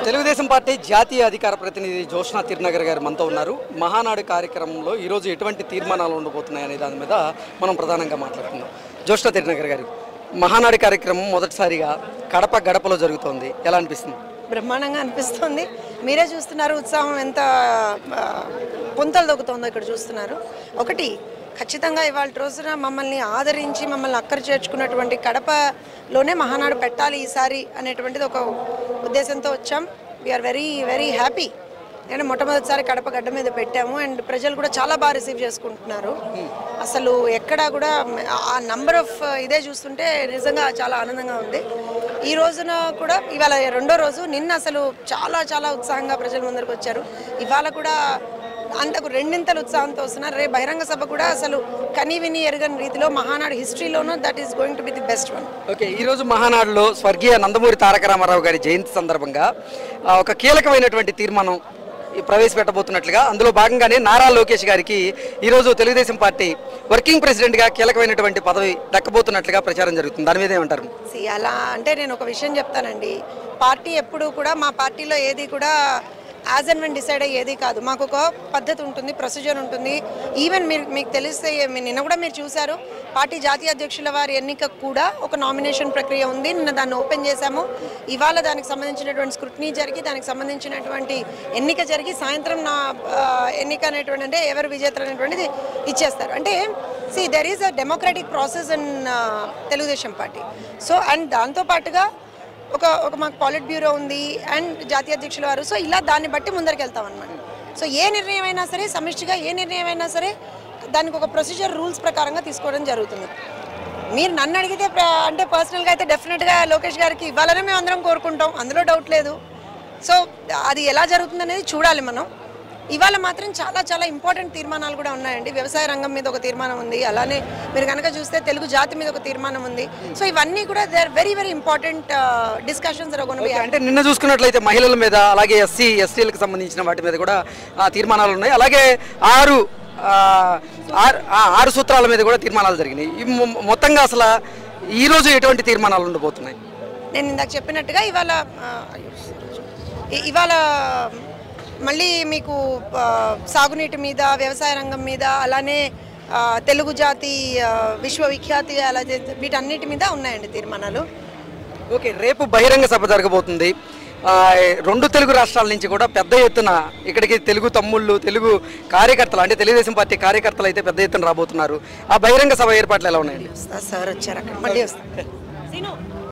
Telugu Desam party జాతీయ అధికార ప్రతినిధి జోష్నా తిరునగర్ గారు మనతో ఉన్నారు. మహానాడు కార్యక్రమంలో ఈరోజు ఎటువంటి తీర్మానాలు ఉండబోతున్నాయనే దాని మీద మనం ప్రధానంగా మాట్లాడుతున్నాం. జోష్నా తిరునగర్ గారు, మహానాడు కార్యక్రమం మొదటిసారిగా కడప గడపలో జరుగుతోంది, ఎలా అనిపిస్తుంది? బ్రహ్మాండంగా అనిపిస్తుంది. మీరే చూస్తున్నారు ఉత్సాహం ఎంత పొంతలు దొక్కుతుందో ఇక్కడ చూస్తున్నారు. ఒకటి ఖచ్చితంగా ఇవాళ రోజున మమ్మల్ని ఆదరించి మమ్మల్ని అక్కర చేర్చుకున్నటువంటి కడపలోనే మహానాడు పెట్టాలి ఈసారి అనేటువంటిది ఒక ఉద్దేశంతో వచ్చాం. We are very very happy. నేను మొట్టమొదటిసారి కడప గడ్డ మీద పెట్టాము అండ్ ప్రజలు కూడా చాలా బాగా రిసీవ్ చేసుకుంటున్నారు. అసలు ఎక్కడా కూడా ఆ నంబర్ ఆఫ్ ఇదే చూస్తుంటే నిజంగా చాలా ఆనందంగా ఉంది. ఈ రోజున కూడా ఇవాళ రెండో రోజు, నిన్న అసలు చాలా చాలా ఉత్సాహంగా ప్రజల ముందరికి వచ్చారు. ఇవాళ కూడా అంతకు రెండింతలు ఉత్సాహంతో వస్తున్నారు. రేపు బహిరంగ సభ కూడా అసలు కని విని ఎరగని రీతిలో మహానాడు హిస్టరీలోనూ that is going to be the best one. Okay, ఈరోజు మహానాడులో స్వర్గీయ నందమూరి తారక రామారావు గారి జయంతి సందర్భంగా ఒక కీలకమైనటువంటి తీర్మానం ప్రవేశపెట్టబోతున్నట్లుగా, అందులో భాగంగానే నారా లోకేష్ గారికి ఈరోజు తెలుగుదేశం పార్టీ వర్కింగ్ ప్రెసిడెంట్గా కీలకమైనటువంటి పదవి దక్కబోతున్నట్లుగా ప్రచారం జరుగుతుంది. దాని మీద ఏమంటారు? అలా అంటే నేను ఒక విషయం చెప్తానండి. పార్టీ ఎప్పుడు కూడా, మా పార్టీలో ఏది కూడా యాజ్ అండ్ వెన్ డిసైడ్ అయ్యేది కాదు. మాకు ఒక పద్ధతి ఉంటుంది, ప్రొసీజర్ ఉంటుంది. ఈవెన్ మీకు తెలిస్తే నిన్న కూడా మీరు చూశారు, పార్టీ జాతీయ అధ్యక్షుల వారి ఎన్నిక కూడా ఒక నామినేషన్ ప్రక్రియ ఉంది. నిన్న దాన్ని ఓపెన్ చేశాము. ఇవాళ దానికి సంబంధించినటువంటి స్క్రూటినీ జరిగి, దానికి సంబంధించినటువంటి ఎన్నిక జరిగి, సాయంత్రం నా ఎన్నిక అనేటువంటి అంటే ఎవరు విజేతలు అనేటువంటిది ఇచ్చేస్తారు. అంటే there is a democratic process in Telugu Desam party. So and దాంతోపాటుగా ఒక మాకు పాలిట్ బ్యూరో ఉంది అండ్ జాతీయ అధ్యక్షుల వారు. సో ఇలా దాన్ని బట్టి ముందరికి వెళ్తాం అనమాట. సో ఏ నిర్ణయం అయినా సరే, సమిష్టిగా ఏ నిర్ణయం అయినా సరే దానికి ఒక ప్రొసీజర్ రూల్స్ ప్రకారంగా తీసుకోవడం జరుగుతుంది. మీరు నన్ను అడిగితే అంటే పర్సనల్గా అయితే డెఫినెట్గా లోకేష్ గారికి ఇవ్వాలని మేము అందరం కోరుకుంటాం, అందులో డౌట్ లేదు. సో అది ఎలా జరుగుతుంది అనేది చూడాలి మనం. ఇవాళ మాత్రం చాలా చాలా ఇంపార్టెంట్ తీర్మానాలు కూడా ఉన్నాయండి. వ్యవసాయ రంగం మీద ఒక తీర్మానం ఉంది, అలానే మీరు కనుక చూస్తే తెలుగు జాతి మీద ఒక తీర్మానం ఉంది. సో ఇవన్నీ కూడా they are very very important discussions. అంటే నిన్న చూసుకున్నట్లయితే మహిళల మీద, అలాగే ఎస్సీ ఎస్టీలకు సంబంధించిన వాటి మీద కూడా తీర్మానాలు ఉన్నాయి. అలాగే ఆరు సూత్రాల మీద కూడా తీర్మానాలు జరిగినాయి. మొత్తంగా అసలు ఈరోజు ఎటువంటి తీర్మానాలు ఉండబోతున్నాయి? నేను ఇందాక చెప్పినట్టుగా ఇవాళ మళ్ళీ మీకు సాగునీటి మీద, వ్యవసాయ రంగం మీద, అలానే తెలుగు జాతి విశ్వవిఖ్యాతి, అలాగే వీటన్నిటి మీద ఉన్నాయండి తీర్మానాలు. ఓకే, రేపు బహిరంగ సభ జరగబోతుంది. రెండు తెలుగు రాష్ట్రాల నుంచి కూడా పెద్ద ఎత్తున ఇక్కడికి తెలుగు తమ్ముళ్ళు, తెలుగు కార్యకర్తలు, అంటే తెలుగుదేశం పార్టీ కార్యకర్తలు అయితే పెద్ద ఎత్తున రాబోతున్నారు. ఆ బహిరంగ సభ ఏర్పాట్లు ఎలా ఉన్నాయండి? సార్ వచ్చారు అక్కడ, మళ్ళీ వస్తారు.